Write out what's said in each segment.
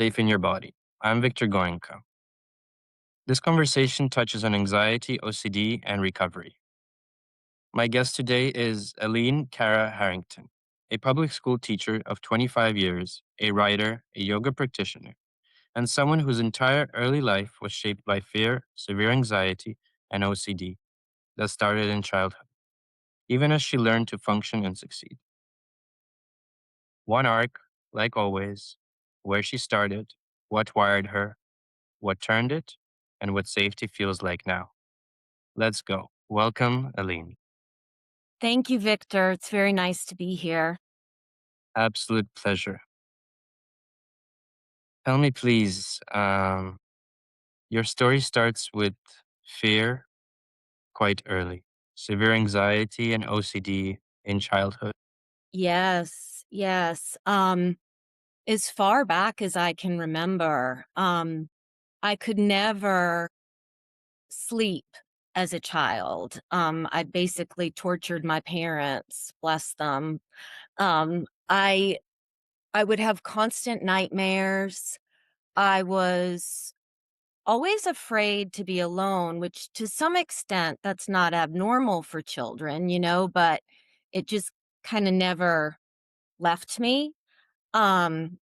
Safe in your body. I'm Victor Goenka. This conversation touches on anxiety, OCD, and recovery. My guest today is Aline Kara Harrington, a public school teacher of 25 years, a writer, a yoga practitioner, and someone whose entire early life was shaped by fear, severe anxiety, and OCD that started in childhood, even as she learned to function and succeed. One arc, like always, where she started, what wired her, what turned it, and what safety feels like now. Let's go. Welcome, Aline. Thank you, Victor. It's very nice to be here. Absolute pleasure. Tell me, please, your story starts with fear quite early, severe anxiety and OCD in childhood. Yes, yes. As far back as I can remember, I could never sleep as a child. I basically tortured my parents, bless them. Um, I I would have constant nightmares. I was always afraid to be alone, which to some extent that's not abnormal for children, but it just kind of never left me. Um,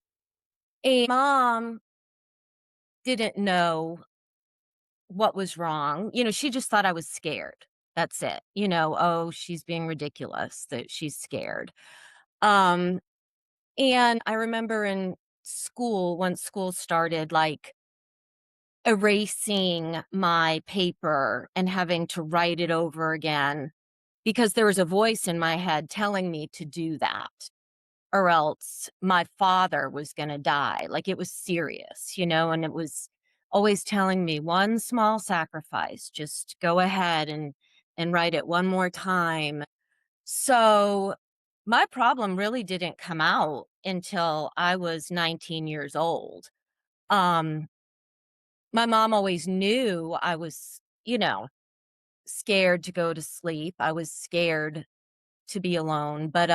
a mom didn't know what was wrong. She just thought I was scared. That's it. Oh, she's being ridiculous that she's scared. Um, and I remember in school, once school started, like erasing my paper and having to write it over again because there was a voice in my head telling me to do that, or else my father was gonna die. Like, it was serious, and it was always telling me, "One small sacrifice, just go ahead and write it one more time." So, my problem really didn't come out until I was 19 years old. Um, my mom always knew I was, scared to go to sleep. I was scared to be alone, but,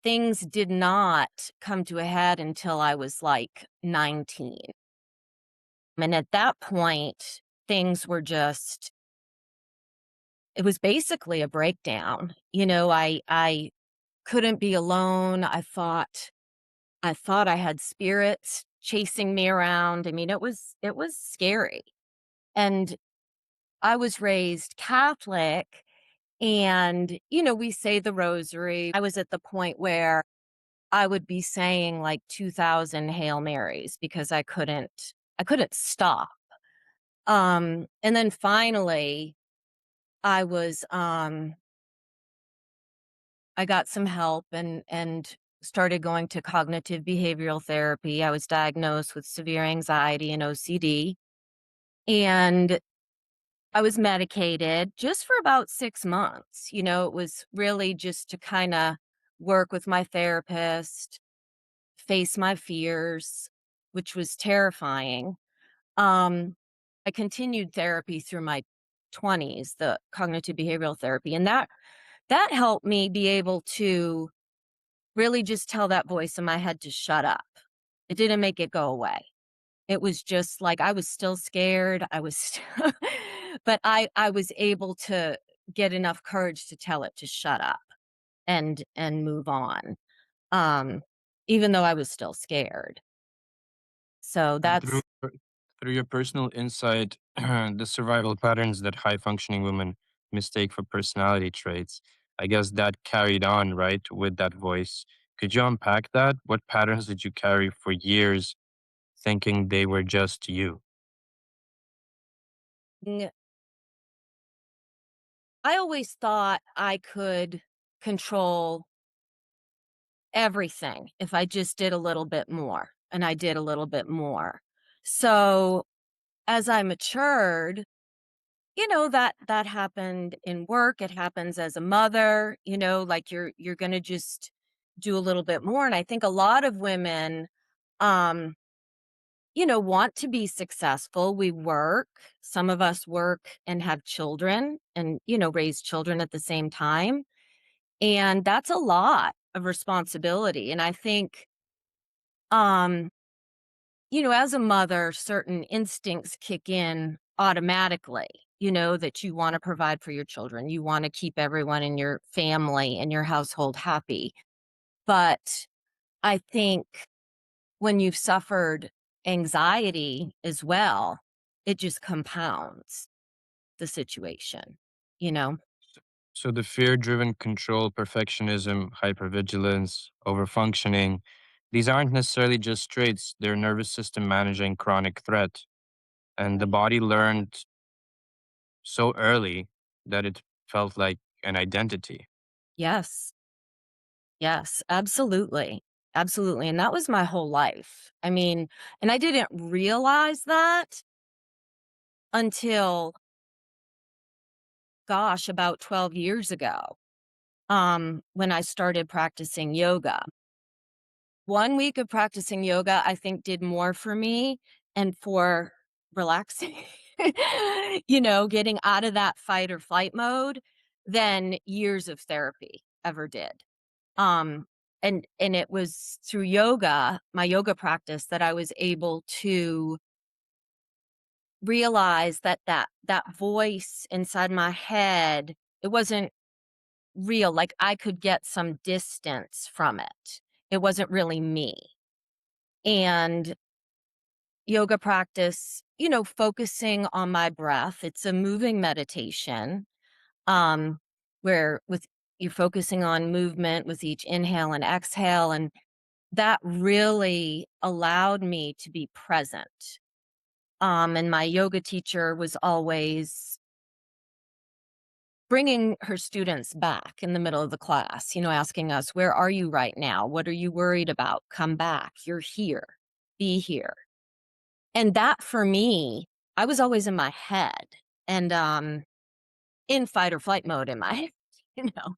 things did not come to a head until I was, like, 19, and at that point, things were just it was basically a breakdown. I couldn't be alone. I thought I had spirits chasing me around. I mean, it was scary, and I was raised Catholic, and, we say the rosary. I was at the point where I would be saying like 2,000 Hail Marys because I couldn't stop. And then finally I was I got some help and started going to cognitive behavioral therapy. I was diagnosed with severe anxiety and OCD, and I was medicated just for about 6 months. It was really just to kind of work with my therapist, face my fears, which was terrifying. Um, I continued therapy through my 20s, the cognitive behavioral therapy, and that helped me be able to really just tell that voice in my head to shut up. It didn't make it go away. It was just like I was still scared. I was but I was able to get enough courage to tell it to shut up and move on. Um, Even though I was still scared. So And through that's through your personal insight, the survival patterns that high functioning women mistake for personality traits, I guess that carried on, right, with that voice. Could you unpack that? What patterns did you carry for years thinking they were just you? N I always thought I could control everything if I just did a little bit more, and I did a little bit more. So, as I matured, that happened in work, it happens as a mother, like you're gonna just do a little bit more, and I think a lot of women, um, want to be successful. We work. Some of us work and have children and, raise children at the same time. And that's a lot of responsibility. And I think Um, as a mother, certain instincts kick in automatically, that you want to provide for your children. You want to keep everyone in your family and your household happy. But I think when you've suffered anxiety as well, it just compounds the situation, you know? So the fear-driven control, perfectionism, hypervigilance, overfunctioning, these aren't necessarily just traits, they're nervous system managing chronic threat. And the body learned so early that it felt like an identity. Yes. Yes, absolutely. Absolutely. And that was my whole life. I mean, and I didn't realize that until, gosh, about 12 years ago, when I started practicing yoga. 1 week of practicing yoga, I think, did more for me and for relaxing, getting out of that fight or flight mode than years of therapy ever did. Um, and it was through yoga, my yoga practice, that I was able to realize that voice inside my head, it wasn't real. Like, I could get some distance from it. It wasn't really me. And yoga practice, focusing on my breath. It's a moving meditation, um, where with you're focusing on movement with each inhale and exhale, and that really allowed me to be present. And my yoga teacher was always bringing her students back in the middle of the class, asking us, "Where are you right now? What are you worried about? Come back. You're here. Be here." And that for me, I was always in my head and, in fight or flight mode in my head, you know?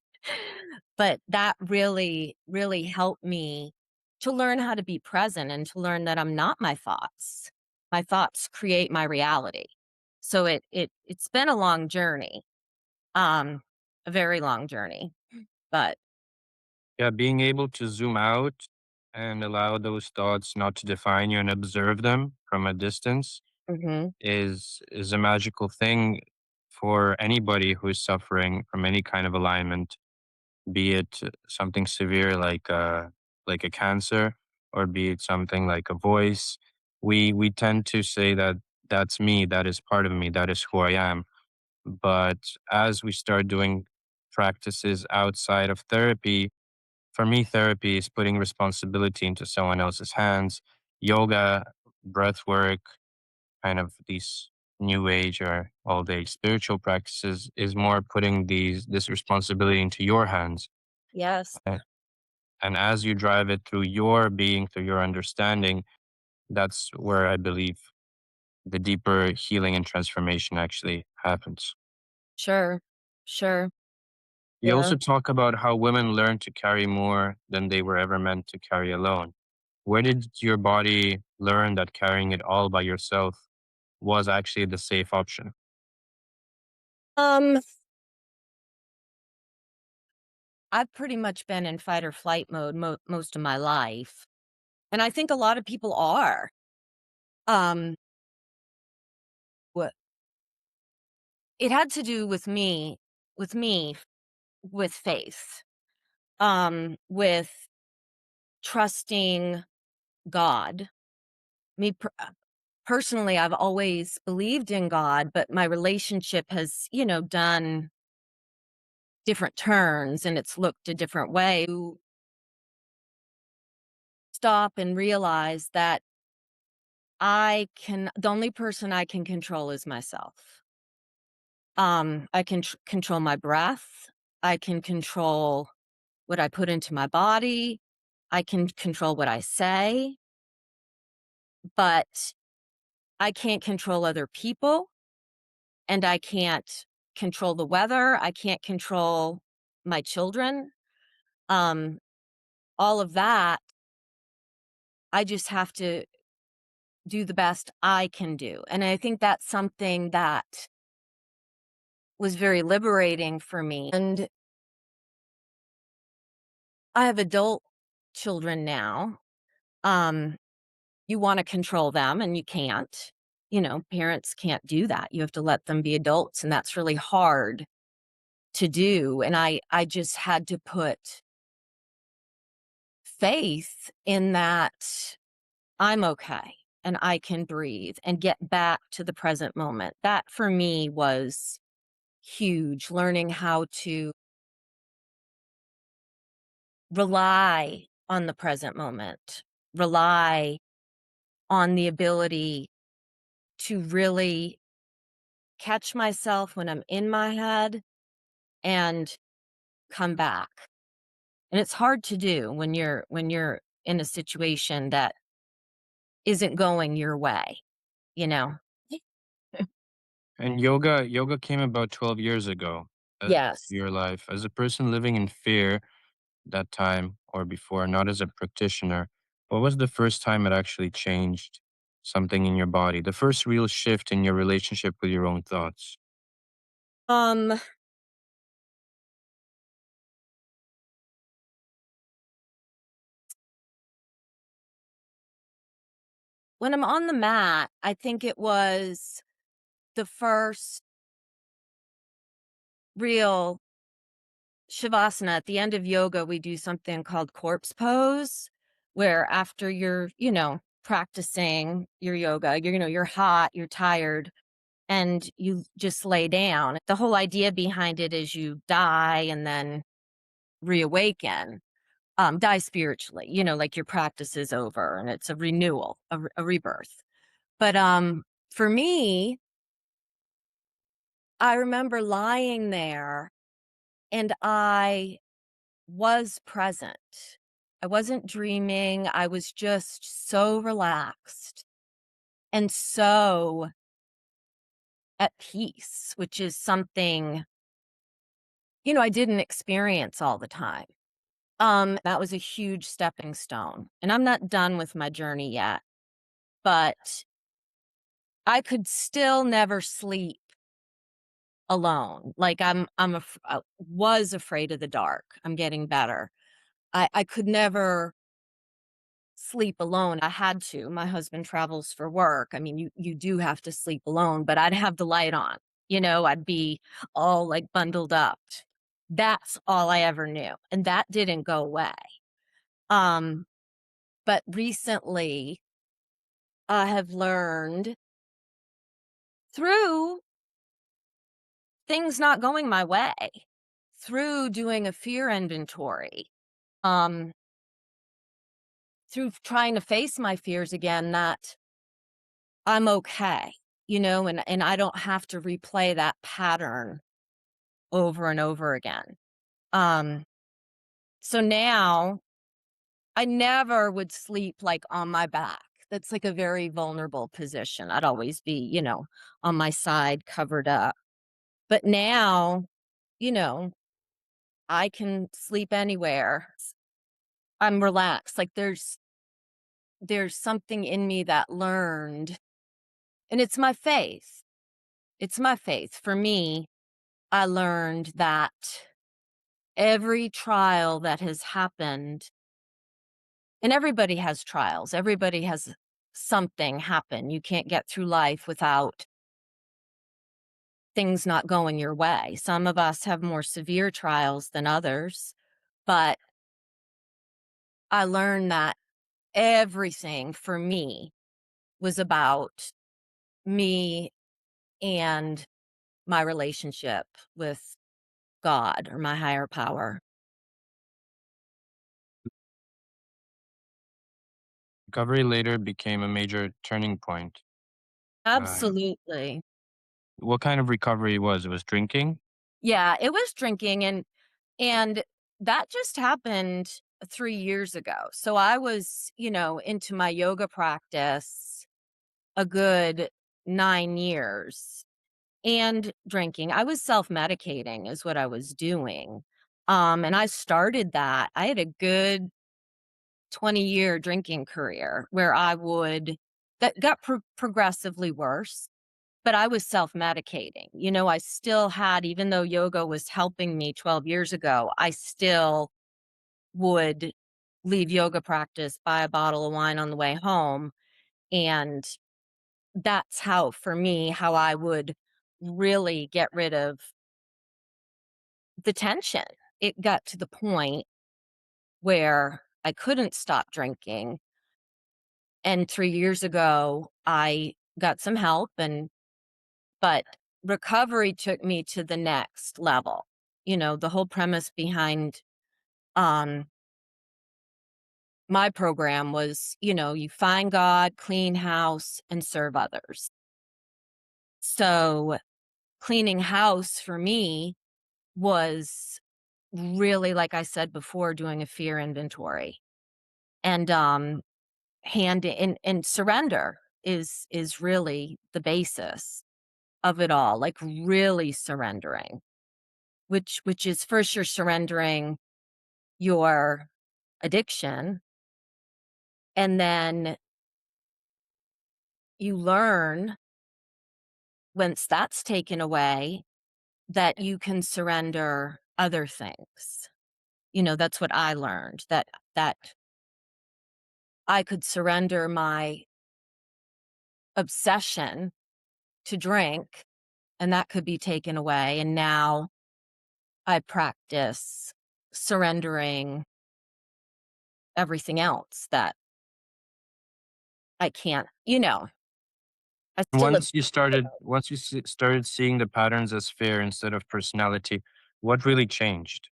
But that really, really helped me to learn how to be present and to learn that I'm not my thoughts. My thoughts create my reality. So it's been a long journey, um, a very long journey, but Yeah, being able to zoom out and allow those thoughts not to define you and observe them from a distance mhm, is a magical thing for anybody who's suffering from any kind of alignment, be it something severe like a cancer, or be it something like a voice. We tend to say that that's me, that is part of me, that is who I am. But as we start doing practices outside of therapy, for me, therapy is putting responsibility into someone else's hands. Yoga, breath work, kind of these new age or all day spiritual practices is more putting this responsibility into your hands. yes, A- And as you drive it through your being, through your understanding, that's where I believe the deeper healing and transformation actually happens. sure, sure, You yeah. also talk about how women learn to carry more than they were ever meant to carry alone. Where did your body learn that carrying it all by yourself was actually the safe option? Um, I've pretty much been in fight or flight mode most of my life, and I think a lot of people are. Um, what it had to do with me, with faith, with trusting God. Me personally, I've always believed in God, but my relationship has, done different turns and it's looked a different way. To stop and realize that the only person I can control is myself. I can control my breath. I can control what I put into my body. I can control what I say, but I can't control other people and I can't control the weather. I can't control my children. Um, all of that, I just have to do the best I can do. And I think that's something that was very liberating for me. And I have adult children now. Um, you wanna control them, and you can't. Parents can't do that. You have to let them be adults, and that's really hard to do, and I just had to put faith in that I'm okay, and I can breathe and get back to the present moment. That for me was huge, learning how to rely on the present moment, rely on the ability to really catch myself when I'm in my head and come back. And it's hard to do when you're in a situation that isn't going your way, you know? And yoga came about 12 years ago to Yes. your life. As a person living in fear that time or before, not as a practitioner, what was the first time it actually changed something in your body? The first real shift in your relationship with your own thoughts? Um, when I'm on the mat, I think it was the first real shavasana. At the end of yoga, we do something called corpse pose, where after you're practicing your yoga, you're hot, you're tired, and you just lay down. The whole idea behind it is you die and then reawaken, die spiritually, like your practice is over and it's a renewal, a rebirth. But for me, I remember lying there and I was present. I wasn't dreaming. I was just so relaxed and so at peace, which is something, I didn't experience all the time. That was a huge stepping stone. And I'm not done with my journey yet, but I could still never sleep alone. Like I was afraid of the dark. I'm getting better. I could never sleep alone. I had to. My husband travels for work. I mean, you do have to sleep alone, but I'd have the light on. I'd be all like bundled up. That's all I ever knew. And that didn't go away. Um, but recently I have learned through things not going my way, through doing a fear inventory, um, through trying to face my fears again, that I'm okay, and I don't have to replay that pattern over and over again. Um, so now I never would sleep like on my back. That's like a very vulnerable position. I'd always be, on my side covered up. But now, you know, I can sleep anywhere. I'm relaxed. Like there's something in me that learned, and it's my faith. It's my faith. For me, I learned that every trial that has happened, and everybody has trials, everybody has something happen. You can't get through life without things not going your way. Some of us have more severe trials than others, but I learned that everything for me was about me and my relationship with God or my higher power. Recovery later became a major turning point. Uh, Absolutely. what kind of recovery was it? Was drinking? Yeah, it was drinking, and that just happened 3 years ago. So I was, into my yoga practice a good 9 years, and drinking. I was self-medicating is what I was doing. And I started that. I had a good 20-year drinking career where that got progressively worse, but I was self-medicating. I still had, even though yoga was helping me 12 years ago, I still would leave yoga practice, buy a bottle of wine on the way home, and that's how for me, how I would really get rid of the tension. It got to the point where I couldn't stop drinking, and 3 years ago, I got some help but recovery took me to the next level. The whole premise behind, um, my program was, you find God, clean house, and serve others. So, cleaning house for me was really, like I said before, doing a fear inventory. And, and surrender is really the basis of it all, like, really surrendering, which is first you're surrendering your addiction, and then you learn once that's taken away that you can surrender other things. That's what I learned, that I could surrender my obsession to drink, and that could be taken away, and now I practice surrendering everything else that I can't, I still have. Started seeing the patterns as fear instead of personality, what really changed?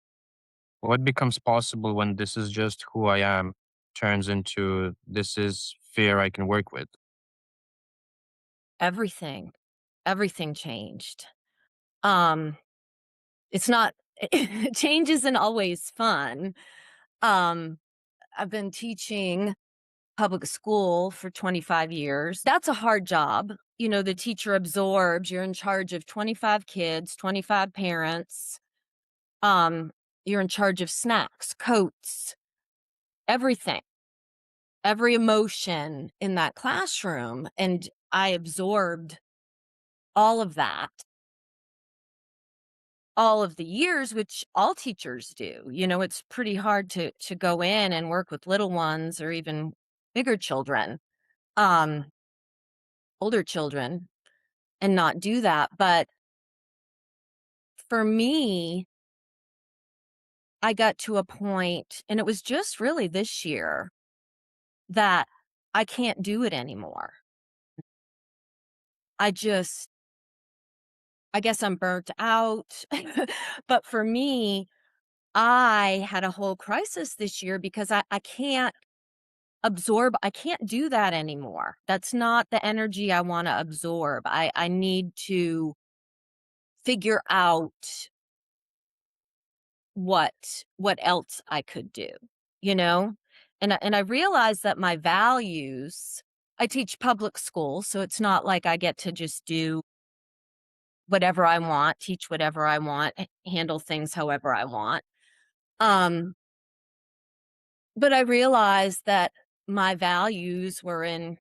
What becomes possible when this is just who I am turns into this is fear I can work with? Everything, everything changed. Um, it's not change isn't always fun. Um, I've been teaching public school for 25 years. That's a hard job. The teacher absorbs, you're in charge of 25 kids, 25 parents. Um, you're in charge of snacks, coats, everything, every emotion in that classroom. And I absorbed all of that, all of the years, which all teachers do. It's pretty hard to go in and work with little ones or even bigger children, um, older children, and not do that. But for me, I got to a point, and it was just really this year, that I can't do it anymore. I guess I'm burnt out. But for me, I had a whole crisis this year because I can't I can't do that anymore. That's not the energy I want to absorb. I need to figure out what else I could do, you know? And I realized that my values. I teach public school, so it's not like I get to just do whatever I want, teach whatever I want, handle things however I want. Um, but I realized that my values were in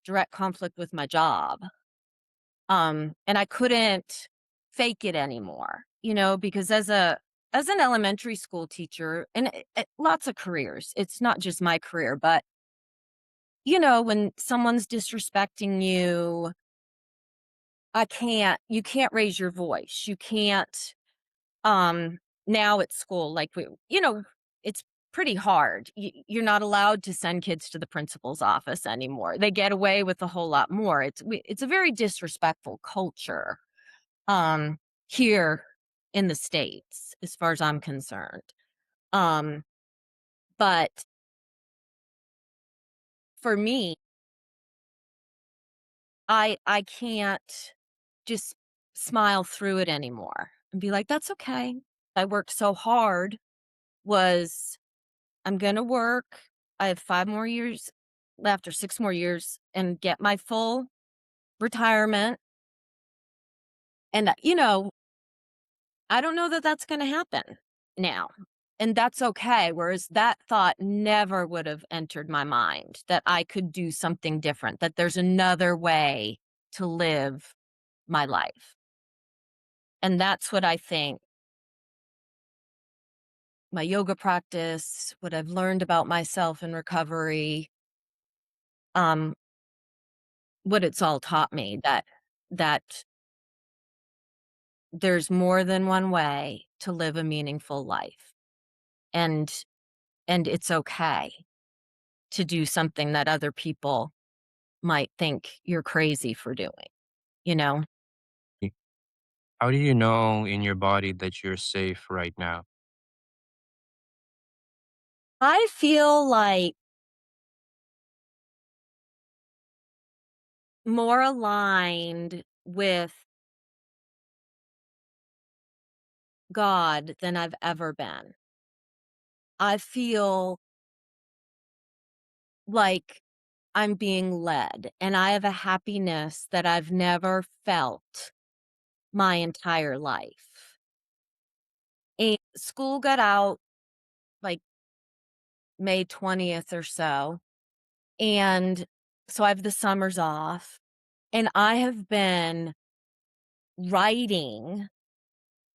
direct conflict with my job. And I couldn't fake it anymore, because as an elementary school teacher, and lots of careers, it's not just my career, but when someone's disrespecting you, you can't raise your voice. You can't, um, now at school, like it's pretty hard. You're not allowed to send kids to the principal's office anymore. They get away with a whole lot more. It's a very disrespectful culture, um, here in the States, as far as I'm concerned. Um, but for me, I can't just smile through it anymore and be like, "That's okay. I worked so hard." Was I'm gonna work. I have 5 more years left, or 6 more years, and get my full retirement. And, I don't know that that's gonna happen now, and that's okay, whereas that thought never would have entered my mind, that I could do something different, that there's another way to live my life, and that's what I think my yoga practice, what I've learned about myself in recovery, um, what it's all taught me that there's more than one way to live a meaningful life. And and it's okay to do something that other people might think you're crazy for doing, you know? How do you know in your body that you're safe right now? I feel like more aligned with God than I've ever been. I feel like I'm being led, and I have a happiness that I've never felt my entire life. And school got out like May 20th or so, and so I have the summers off, and I have been writing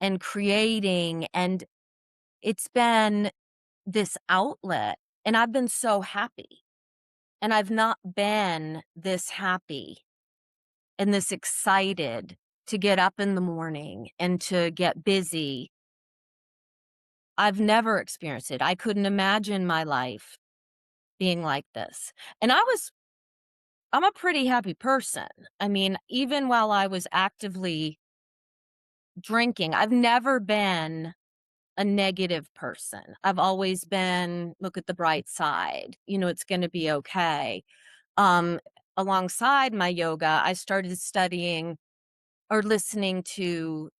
and creating, and it's been this outlet, and I've been so happy, and I've not been this happy and this excited to get up in the morning and to get busy. I've never experienced it. I couldn't imagine my life being like this. And I'm a pretty happy person. I mean, even while I was actively drinking, I've never been a negative person. I've always been, look at the bright side. It's going to be okay. Um Alongside my yoga, I started studying or listening to,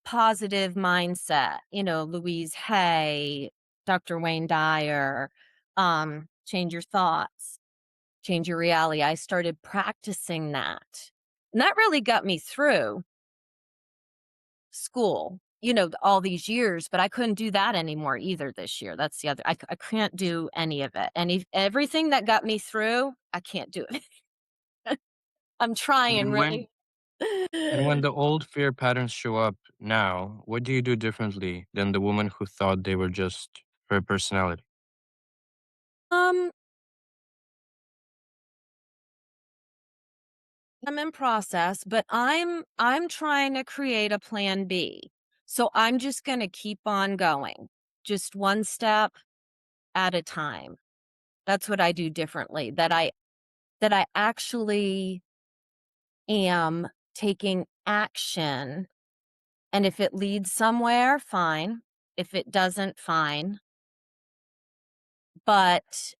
positive mindset, Louise Hay, Dr. Wayne Dyer, change your thoughts, change your reality. I started practicing that. And that really got me through school, all these years, but I couldn't do that anymore either this year. That's the other, I can't do any of it. Everything that got me through, I can't do it. I'm trying And when really. and when the old fear patterns show up now, what do you do differently than the woman who thought they were just her personality? um I'm in process, but I'm trying to create a plan B. So I'm just going to keep on going. Just one step at a time. That's what I do differently. That I actually am taking action, and if it leads somewhere, fine. If it doesn't, fine. But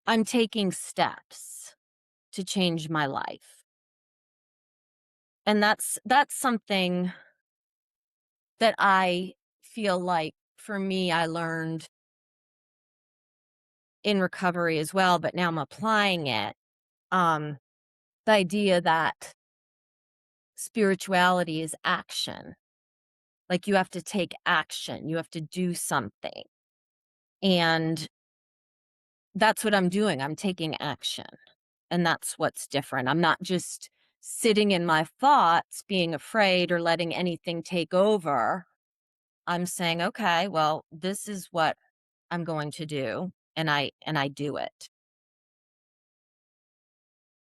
I'm taking steps to change my life. And that's something that I feel like for me, I learned in recovery as well, but now I'm applying it. Um, the idea that spirituality is action. Like you have to take action, you have to do something. And that's what I'm doing. I'm taking action. And that's what's different. I'm not just sitting in my thoughts, being afraid or letting anything take over. I'm saying, okay, well, this is what I'm going to do. And I do it.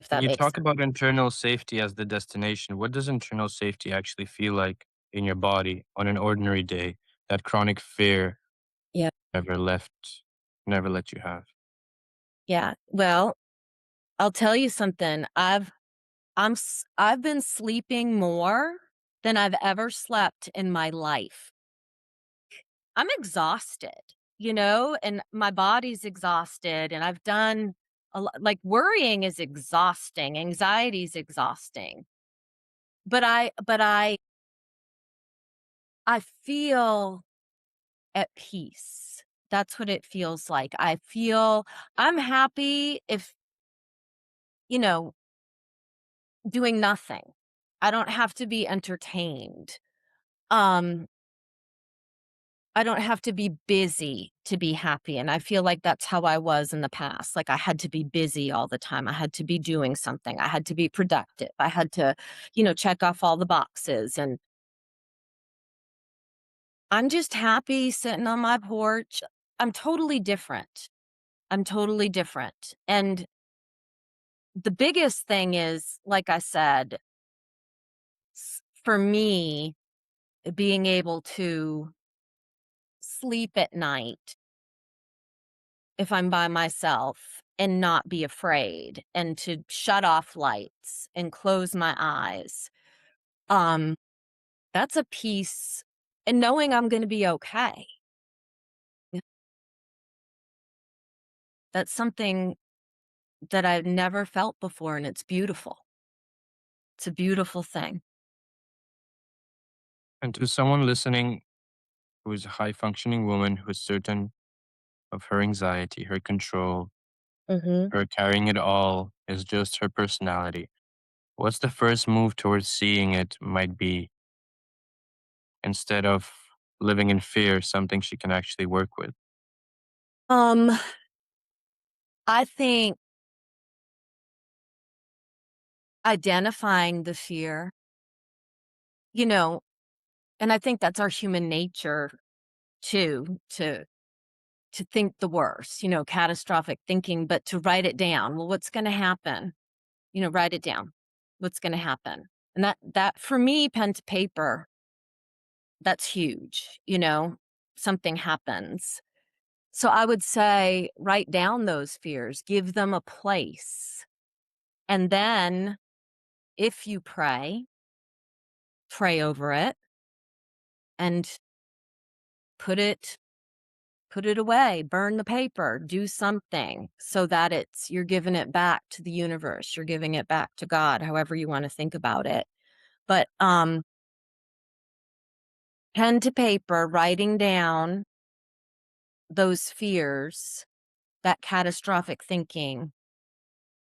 If When that you makes talk sense. about internal safety as the destination, what does internal safety actually feel like in your body on an ordinary day that chronic fear Yeah. never left, never let you have? Yeah. Well, I'll tell you something. I've been sleeping more than I've ever slept in my life. I'm exhausted, and my body's exhausted, and I've done a lot. Like worrying is exhausting, anxiety is exhausting. But I feel at peace. That's what it feels like. I feel I'm happy if, you know, doing nothing. I don't have to be entertained. Um, I don't have to be busy to be happy, and I feel like that's how I was in the past. Like, I had to be busy all the time. I had to be doing something. I had to be productive. I had to, check off all the boxes, and I'm just happy sitting on my porch. I'm totally different. I'm totally different. And the biggest thing is, like I said, for me, being able to sleep at night if I'm by myself and not be afraid and to shut off lights and close my eyes. Um, that's a piece and knowing I'm gonna be okay. Yeah. That's something that I've never felt before, and it's beautiful. It's a beautiful thing. And to someone listening who is a high functioning woman who's certain of her anxiety, her control, Mhm. her carrying it all is just her personality, what's the first move towards seeing it might be instead of living in fear, something she can actually work with? Um, I think identifying the fear, you know, and I think that's our human nature too, to think the worst, catastrophic thinking, but to write it down. Well, what's gonna happen? Write it down. What's gonna happen? And that for me, pen to paper, that's huge, something happens. So I would say write down those fears, give them a place. And then if you pray over it and put it put it away, burn the paper, do something so that you're giving it back to the universe, you're giving it back to God, however you want to think about it. But pen to paper, writing down those fears, that catastrophic thinking,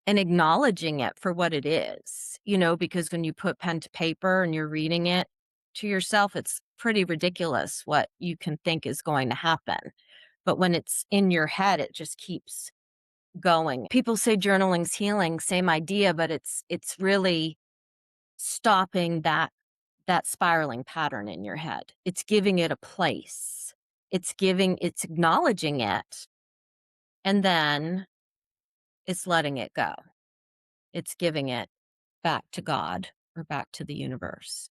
and acknowledging it for what it is, because when you put pen to paper and you're reading it to yourself, it's pretty ridiculous what you can think is going to happen. But when it's in your head, it just keeps going. People say journaling's healing, same idea, but it's really stopping that spiraling pattern in your head. It's giving it a place. It's acknowledging it, and then it's letting it go. It's giving it back to God or back to the universe.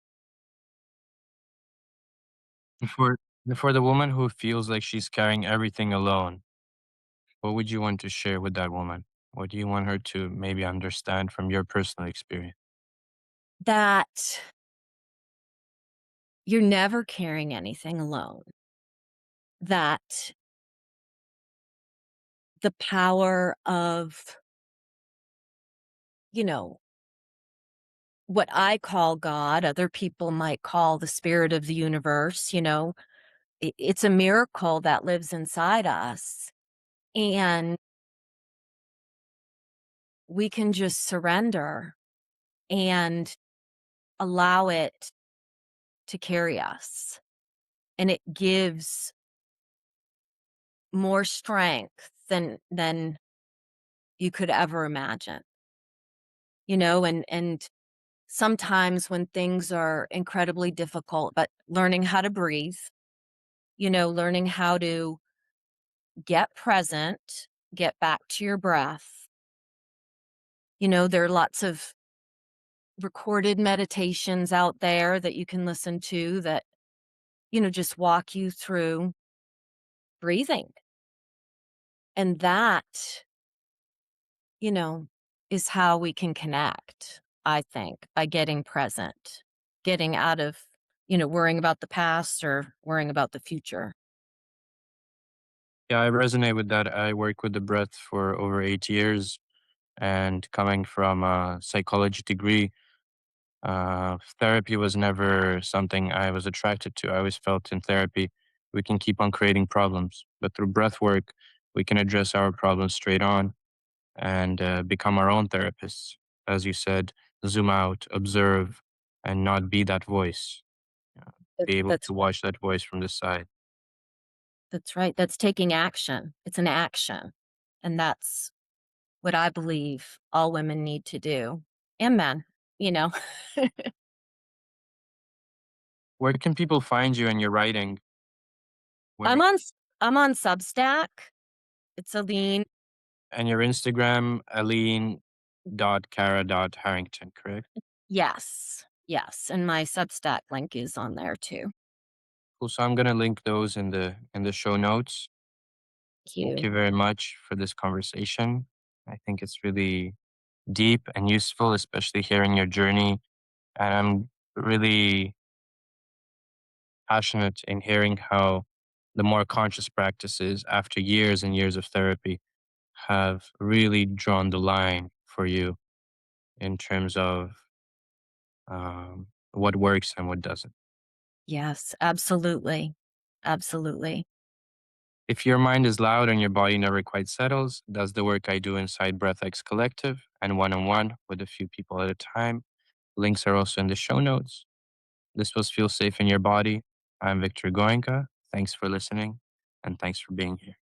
For for the woman who feels like she's carrying everything alone, what would you want to share with that woman? What do you want her to maybe understand from your personal experience? That you're never carrying anything alone. That the power of, you know, what I call God, other people might call the spirit of the universe, it's a miracle that lives inside us. And we can just surrender and allow it to carry us. And it gives more strength than you could ever imagine. And sometimes when things are incredibly difficult, but learning how to breathe, learning how to get present, get back to your breath. There are lots of recorded meditations out there that you can listen to that, just walk you through breathing. And that, you know, is how we can connect, I think, by getting present, getting out of, worrying about the past or worrying about the future. Yeah, I resonate with that. I work with the breath for over 8 years, and coming from a psychology degree, therapy was never something I was attracted to. I always felt in therapy we can keep on creating problems, but through breath work, we can address our problems straight on and become our own therapists. As you said, zoom out, observe, and not be that voice. Be able That's to watch that voice from the side. that's right. That's taking action. It's an action. And that's what I believe all women need to do, and men, you know. Where can people find you in your writing? What I'm are on S I'm on Substack. It's Aline. and your Instagram, Aline.Kara.Harrington, correct? Yes. Yes, and my Substack link is on there too. Cool. So I'm gonna link those in the show notes. Thank Thank you. you very much for this conversation. I think it's really deep and useful, especially hearing your journey. And I'm really passionate in hearing how the more conscious practices after years and years of therapy have really drawn the line for you in terms of what works and what doesn't. Yes, absolutely. Absolutely. If your mind is loud and your body never quite settles, that's the work I do inside BreathX Collective and one on one with a few people at a time. Links are also in the show notes. This was Feel Safe in Your Body. I'm Victor Goenka. Thanks for listening and thanks for being here.